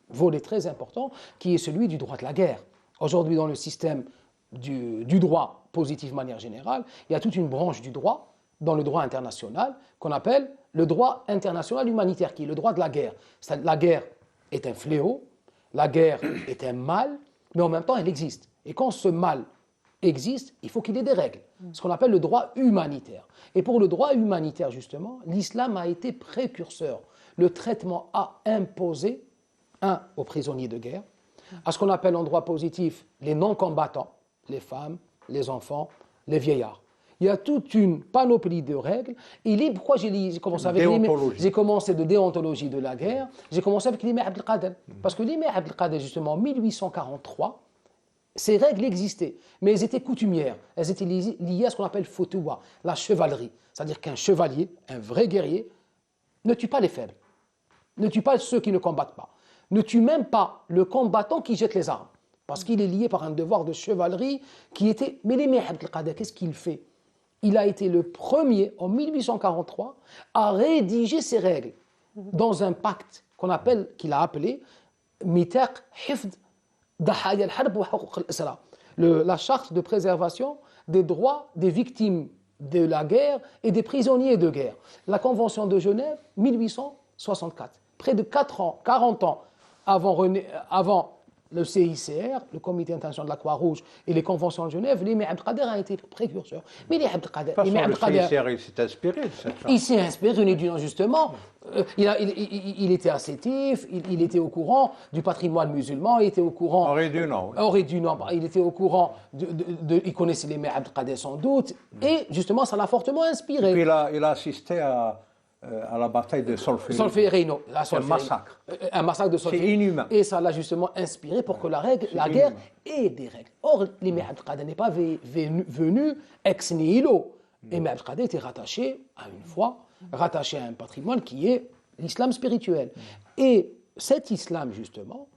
volet très important, qui est celui du droit de la guerre. Aujourd'hui, dans le système du droit positif de manière générale, il y a toute une branche du droit, dans le droit international, qu'on appelle le droit international humanitaire, qui est le droit de la guerre. La guerre est un fléau, la guerre est un mal, mais en même temps, elle existe. Et quand ce mal existe, il faut qu'il y ait des règles, ce qu'on appelle le droit humanitaire. Et pour le droit humanitaire, justement, l'islam a été précurseur. Le traitement a imposé, aux prisonniers de guerre, à ce qu'on appelle en droit positif les non-combattants, les femmes, les enfants, les vieillards. Il y a toute une panoplie de règles. Et pourquoi j'ai commencé avec j'ai commencé de déontologie de la guerre, j'ai commencé avec l'imam Abdelkader. Parce que l'imam Abdelkader, justement, en 1843, ces règles existaient, mais elles étaient coutumières. Elles étaient liées à ce qu'on appelle fotoua, la chevalerie. C'est-à-dire qu'un chevalier, un vrai guerrier, ne tue pas les faibles, ne tue pas ceux qui ne combattent pas, ne tue même pas le combattant qui jette les armes, parce qu'il est lié par un devoir de chevalerie qui était... Mais l'imam Abdelkader, qu'est-ce qu'il fait? Il a été le premier, en 1843, à rédiger ces règles dans un pacte qu'il a appelé Mithaq Hifd Dahaya al-Harb wa Huquq al-Isra, la charte de préservation des droits des victimes de la guerre et des prisonniers de guerre. La Convention de Genève, 1864. Près de 40 ans avant le CICR, le Comité international de la Croix-Rouge et les conventions de Genève, l'imam Abdelkader a été précurseur. Mais l'imam Abdelkader... Le CICR, il s'est inspiré de cette chose. Il s'est inspiré, justement. Il était ascétif, il était au courant du patrimoine musulman, il était au courant... Henri Dunant. Henri Dunant, il était au courant, il connaissait l'imam Abdelkader sans doute, et justement, ça l'a fortement inspiré. Et puis il a assisté à la bataille de Solferino. Un massacre. Un massacre de Solferino. C'est inhumain. Et ça l'a justement inspiré pour que la guerre ait des règles. Or, l'imam Abdelkader n'est pas venu ex nihilo. L'imam Abdelkader était rattaché à une foi, rattaché à un patrimoine qui est l'islam spirituel. Et cet islam, justement,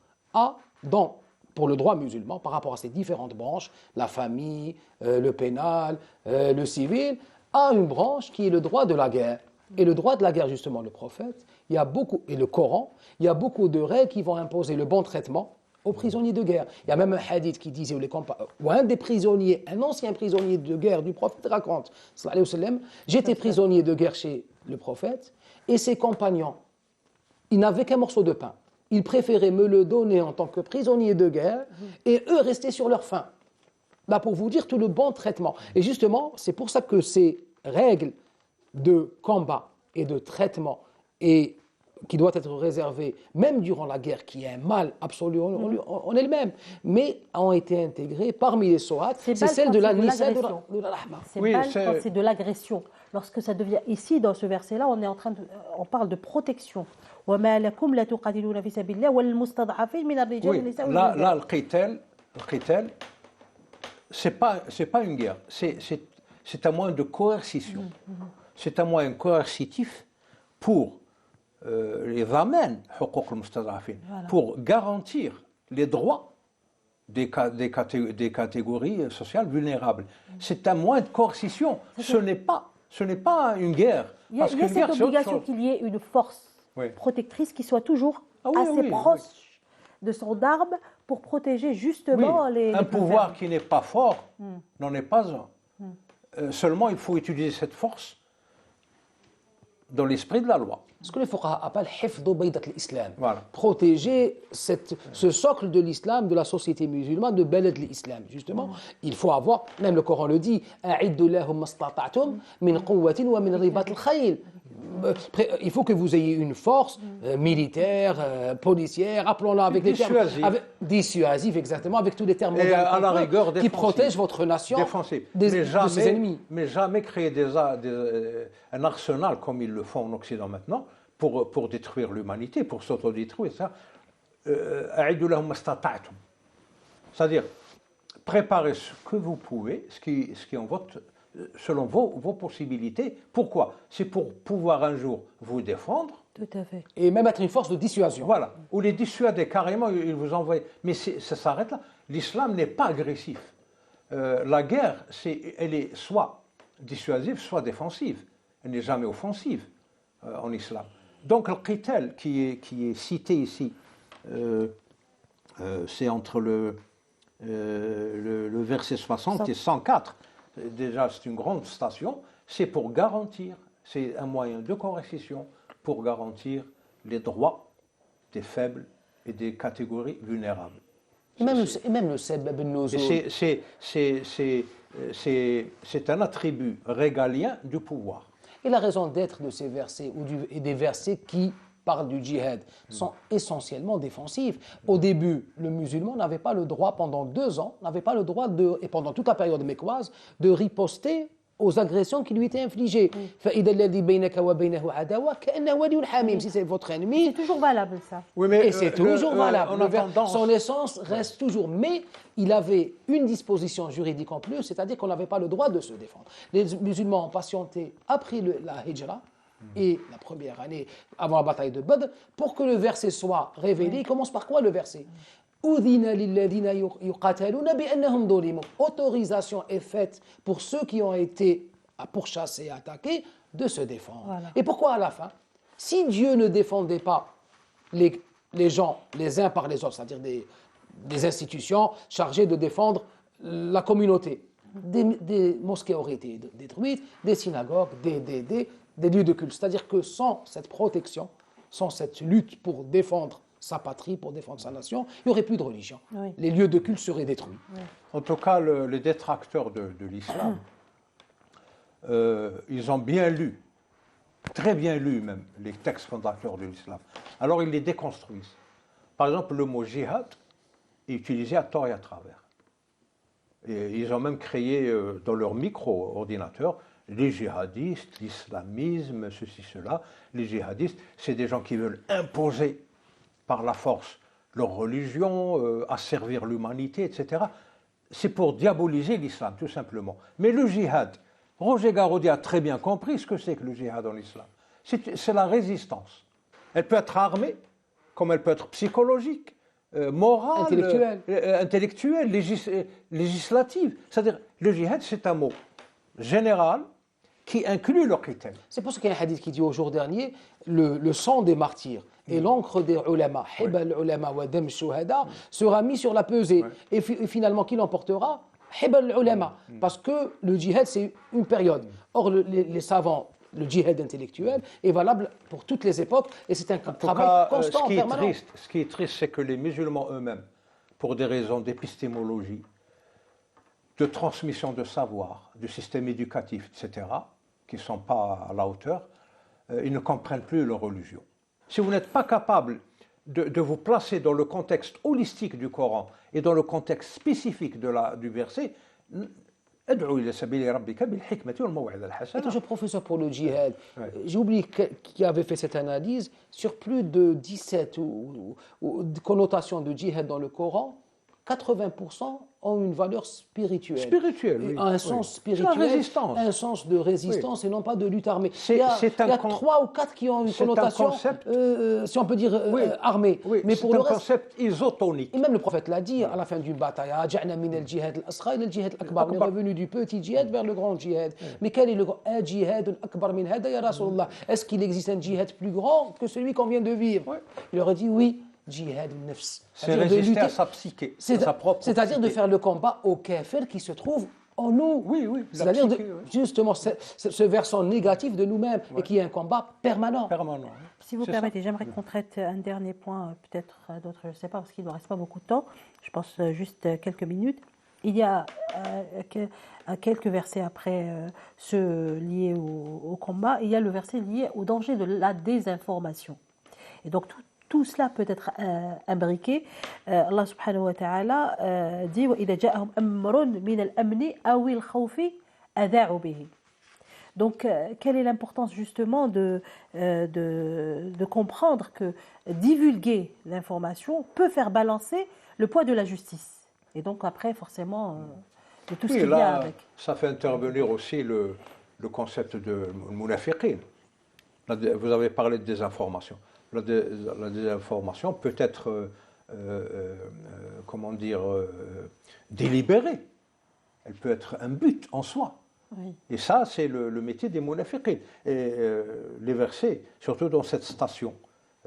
pour le droit musulman, par rapport à ces différentes branches, la famille, le pénal, le civil, a une branche qui est le droit de la guerre. Et le droit de la guerre, justement, le prophète, et le Coran, il y a beaucoup de règles qui vont imposer le bon traitement aux prisonniers de guerre. Il y a même un hadith qui disait, où un des prisonniers, un ancien prisonnier de guerre du prophète raconte, sallallahu alayhi wa sallam, j'étais prisonnier de guerre chez le prophète, et ses compagnons, ils n'avaient qu'un morceau de pain. Ils préféraient me le donner en tant que prisonnier de guerre, et eux restaient sur leur faim. Là, pour vous dire tout le bon traitement. Et justement, c'est pour ça que ces règles de combat et de traitement et qui doit être réservé même durant la guerre, qui est un mal absolu en elle-même, mais ont été intégrés parmi les sourates, c'est celle de la Nisa de la Rahma. C'est de l'agression. Lorsque ça devient ici, dans ce verset-là, on parle de protection. Là, le qital, c'est pas une guerre, c'est un moyen de coercition. C'est un moyen coercitif pour les amènes, pour garantir les droits des catégories sociales vulnérables. C'est un moyen de coercition. Ce n'est pas une guerre. Il y a cette obligation qu'il y ait une force protectrice qui soit toujours assez proche de son arme pour protéger justement les pouvoir qui n'est pas fort n'en est pas un. Seulement, il faut utiliser cette force dans l'esprit de la loi. Ce que les fuqaha appellent hifdhu baydat l'islam. Protéger ce socle de l'islam, de la société musulmane, de balad l'islam. Justement, il faut avoir, même le Coran le dit, a'iddu lahum mastata'tum min quwwatin wa min ribat al-khayl. Il faut que vous ayez une force militaire, policière, appelons-la avec des termes dissuasifs, exactement, avec tous les termes à la rigueur, qui protègent votre nation de ses ennemis. Mais jamais créer un arsenal comme ils le font en Occident maintenant pour détruire l'humanité, pour s'autodétruire. C'est-à-dire, préparez ce que vous pouvez, ce qui est en votre selon vos possibilités. Pourquoi? C'est pour pouvoir un jour vous défendre. Tout à fait. Et même être une force de dissuasion. Voilà. Ou les dissuader carrément, ils vous envoient. Mais ça s'arrête là. L'islam n'est pas agressif. La guerre, elle est soit dissuasive, soit défensive. Elle n'est jamais offensive en islam. Donc le qital qui est cité ici, c'est entre le verset 60 et 104. Déjà, c'est une grande station. C'est pour garantir, c'est un moyen de coercition pour garantir les droits des faibles et des catégories vulnérables. Et même le Sebab al-Nuzul. C'est un attribut régalien du pouvoir. Et la raison d'être de ces versets, et des versets qui parlent du djihad, sont essentiellement défensifs. Au début, le musulman n'avait pas le droit, pendant 2 ans, n'avait pas le droit, et pendant toute la période mécoise, de riposter aux agressions qui lui étaient infligées. Si c'est votre ennemi. C'est toujours valable, ça. Oui, mais et c'est toujours valable. Son essence reste toujours. Mais il avait une disposition juridique en plus, c'est-à-dire qu'on n'avait pas le droit de se défendre. Les musulmans ont patienté après la hijra et la première année avant la bataille de Badr pour que le verset soit révélé. Il commence par quoi le verset? Autorisation est faite pour ceux qui ont été pourchassés et attaqués de se défendre. Voilà. Et pourquoi à la fin? Si Dieu ne défendait pas les gens les uns par les autres, c'est-à-dire des institutions chargées de défendre la communauté, des mosquées auraient été détruites, des synagogues, des lieux de culte. C'est-à-dire que sans cette protection, sans cette lutte pour défendre sa patrie, pour défendre sa nation, il n'y aurait plus de religion. Oui. Les lieux de culte seraient détruits. Oui. En tout cas, les détracteurs de l'islam, ils ont bien lu, très bien lu même, les textes fondateurs de l'islam. Alors ils les déconstruisent. Par exemple, le mot jihad est utilisé à tort et à travers. Et ils ont même créé dans leur micro-ordinateur les djihadistes, l'islamisme, ceci, cela. Les djihadistes, c'est des gens qui veulent imposer par la force leur religion, asservir l'humanité, etc. C'est pour diaboliser l'islam, tout simplement. Mais le djihad, Roger Garaudy a très bien compris ce que c'est que le djihad en islam. C'est la résistance. Elle peut être armée, comme elle peut être psychologique, morale, intellectuelle, législative. C'est-à-dire, le djihad, c'est un mot général qui inclut le qital. C'est pour ça qu'il y a un hadith qui dit au jour dernier, le sang des martyrs et l'encre des ulama, hibal ulama wa dam shuhada, sera mis sur la pesée. Et finalement, qui l'emportera? Hibal ulama. Parce que le djihad, c'est une période. Or, les savants, le djihad intellectuel est valable pour toutes les époques et c'est un travail constant, permanent. Ce qui est triste, c'est que les musulmans eux-mêmes, pour des raisons d'épistémologie, de transmission de savoir, du système éducatif, etc., qui ne sont pas à la hauteur, ils ne comprennent plus leur religion. Si vous n'êtes pas capable de vous placer dans le contexte holistique du Coran et dans le contexte spécifique du verset, toujours professeur pour le djihad. J'ai oublié qui avait fait cette analyse. Sur plus de 17 ou connotations de djihad dans le Coran, 80% ont une valeur spirituelle. Spirituelle, oui. Un sens spirituel, un sens de résistance et non pas de lutte armée. Il y a 3 ou 4 qui ont une connotation, si on peut dire, armée. Oui, mais pour le reste, c'est un concept isotonique. Et même le prophète l'a dit à la fin d'une bataille, on est revenu du petit djihad vers le grand djihad. Mais quel est le grand djihad akbar min hada ya Rasulullah? Est-ce qu'il existe un djihad plus grand que celui qu'on vient de vivre? Il aurait dit oui. Djihad nafs. C'est résister à sa psyché, c'est-à-dire de faire le combat au kafir qui se trouve en nous. Oui. C'est-à-dire justement ce versant négatif de nous-mêmes et qui est un combat permanent. Si vous permettez, j'aimerais qu'on traite un dernier point, peut-être d'autres, je ne sais pas, parce qu'il ne nous reste pas beaucoup de temps. Je pense juste quelques minutes. Il y a quelques versets après ceux liés au combat, il y a le verset lié au danger de la désinformation. Et donc tout cela peut être imbriqué. Allah subhanahu wa ta'ala dit وَإِذَا جَاءَهُمْ أَمْرٌ مِنَ الْأَمْنِ أَوِ الْخَوْفِ أَذَاعُوا بِهِ. Donc, quelle est l'importance justement de comprendre que divulguer l'information peut faire balancer le poids de la justice. Et donc après, forcément, de tout ce Oui, qui vient là, avec. ça fait intervenir aussi le concept de munafiqin. Vous avez parlé de désinformation. La désinformation peut être, comment dire, délibérée. Elle peut être un but en soi. Oui. Et ça, c'est le métier des munafiqin. Et les versets, surtout dans cette station,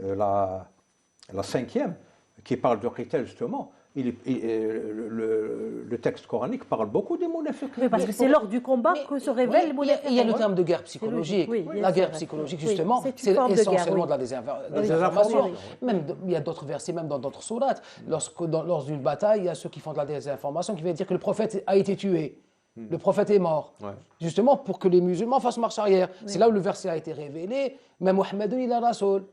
la 5e, qui parle de Qital justement, le texte coranique parle beaucoup des munafiqin. Oui, parce que c'est lors du combat que se révèlent les munafiqin. Il y a le terme de guerre psychologique. Oui, La guerre psychologique, oui, justement, c'est une c'est forme de guerre, essentiellement oui. de la désinformation. Même, il y a d'autres versets, même dans d'autres sourates. Lors d'une bataille, il y a ceux qui font de la désinformation qui veulent dire que le prophète a été tué. Le prophète est mort. Ouais. Justement, pour que les musulmans fassent marche arrière. Oui. C'est là où le verset a été révélé. Mais Muhammadun ila rasoul.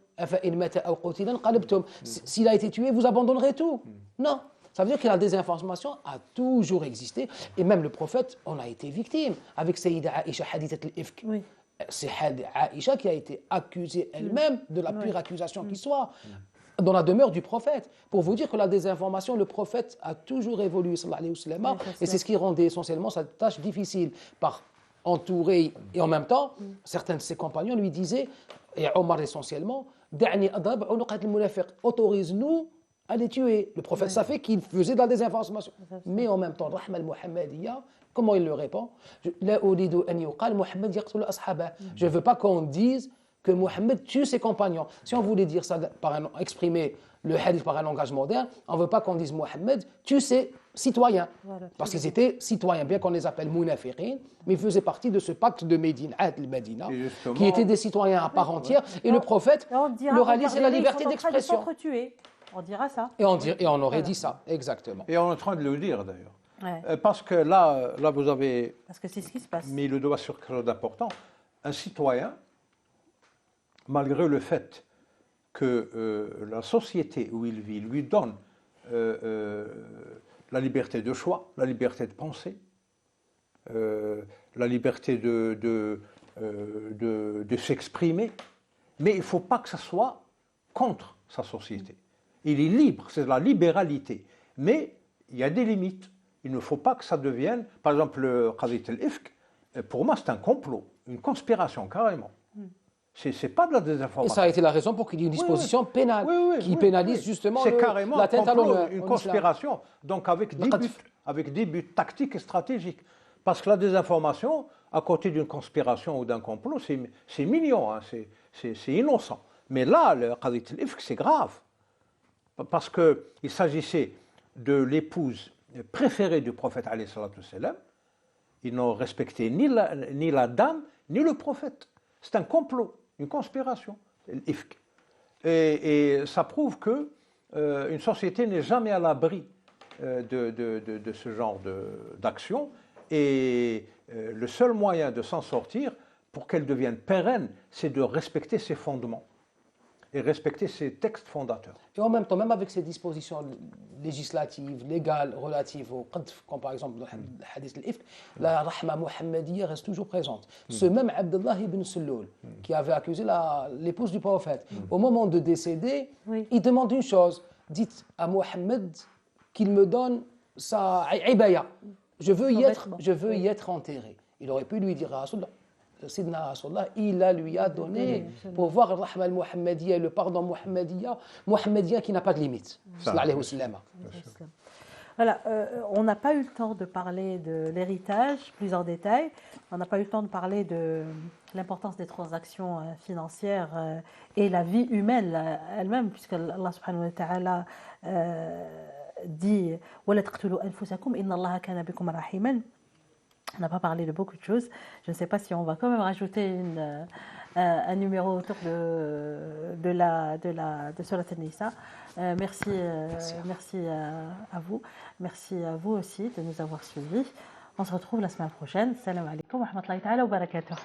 S'il a été tué, vous abandonnerez tout. Non. Ça veut dire que la désinformation a toujours existé. Et même le prophète en a été victime. Avec Sayyida Aïcha, Hadithat al-Ifk. Oui. C'est Aïcha qui a été accusée elle-même de la pire accusation qui soit. Dans la demeure du prophète, pour vous dire que la désinformation, le prophète a toujours évolué, sallallahu alayhi wa sallam, et c'est ce qui rendait essentiellement sa tâche difficile, par entourer, et en même temps, certains de ses compagnons lui disaient, et Omar essentiellement, autorise-nous à les tuer. Le prophète savait qu'il faisait de la désinformation. Mais en même temps, Rahma al-Muhammadiyya, comment il le répond? Je ne veux pas qu'on dise que Mohammed tue ses compagnons. Si on voulait dire ça, exprimer le hadith par un langage moderne, on ne veut pas qu'on dise Mohammed tue ses citoyens. Voilà, parce qu'ils étaient citoyens, bien qu'on les appelle munafiqin, mais ils faisaient partie de ce pacte de Médine, Medina, qui étaient des citoyens à part entière. Et le prophète leur a laissé la liberté d'expression. On dira ça. Et on aurait dit ça, exactement. Et on est en train de le dire d'ailleurs. Ouais. Parce que là, vous avez parce que c'est ce qui se passe. Mis le doigt sur quelque chose d'important. Un citoyen, malgré le fait que la société où il vit lui donne la liberté de choix, la liberté de penser, la liberté de s'exprimer, mais il ne faut pas que ça soit contre sa société. Il est libre, c'est la libéralité, mais il y a des limites. Il ne faut pas que ça devienne, par exemple, le Qadit al-Ifk, pour moi c'est un complot, une conspiration carrément. C'est pas de la désinformation. Et ça a été la raison pour qu'il y ait une disposition pénale qui pénalise justement l'atteinte à l'honneur. Une conspiration, donc avec des buts tactiques et stratégiques. Parce que la désinformation, à côté d'une conspiration ou d'un complot, c'est mignon, hein, c'est innocent. Mais là, le Qadit al-Ifk, c'est grave. Parce qu'il s'agissait de l'épouse préférée du prophète, alayhi salatu wassalam. Ils n'ont respecté ni la dame, ni le prophète. C'est un complot, une conspiration, l'ifk. Et ça prouve que une société n'est jamais à l'abri de ce genre d'action. Et le seul moyen de s'en sortir, pour qu'elle devienne pérenne, c'est de respecter ses fondements et respecter ses textes fondateurs. Et en même temps, même avec ces dispositions législatives, légales, relatives au qadf, comme par exemple le hadith al-ifk, la rahma muhammadiyya reste toujours présente. Ce même Abdullah ibn Sulloul, qui avait accusé l'épouse du prophète, au moment de décéder, il demande une chose, dites à Mohammed qu'il me donne sa ibaya. Je veux y être enterré. Il aurait pu lui dire à Rasulullah, Sidna Rasulullah, il lui a donné pour voir le rahma al-Muhammadiyya et le pardon Muhammadiyya qui n'a pas de limite. Voilà, on n'a pas eu le temps de parler de l'héritage plus en détail. On n'a pas eu le temps de parler de l'importance des transactions financières et la vie humaine elle-même, puisque Allah subhanahu wa ta'ala dit « Wa la taqtulu anfusakum, inna Allaha kana bikum rahiman » On n'a pas parlé de beaucoup de choses. Je ne sais pas si on va quand même rajouter un numéro autour de Surat An-Nisa. Merci à vous. Merci à vous aussi de nous avoir suivis. On se retrouve la semaine prochaine. Salam alaikum wa rahmatullahi wa barakatuh.